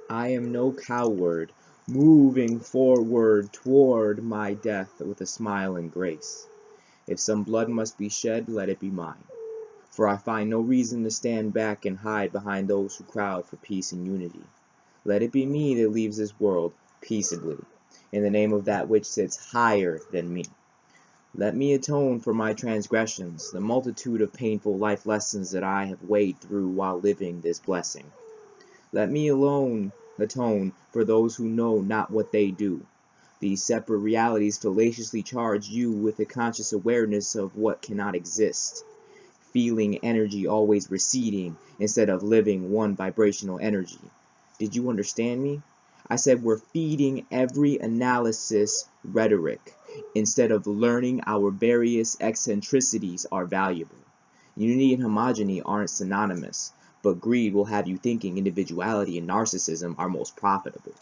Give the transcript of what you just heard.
I am no coward, moving forward toward my death with a smile and grace. If some blood must be shed, let it be mine. For I find no reason to stand back and hide behind those who crowd for peace and unity. Let it be me that leaves this world peaceably, in the name of that which sits higher than me. Let me atone for my transgressions, the multitude of painful life lessons that I have waded through while living this blessing. Let me alone atone for those who know not what they do. These separate realities fallaciously charge you with a conscious awareness of what cannot exist, feeling energy always receding instead of living one vibrational energy. Did you understand me? I said we're feeding every analysis rhetoric instead of learning our various eccentricities are valuable. Unity and homogeny aren't synonymous, but greed will have you thinking individuality and narcissism are most profitable.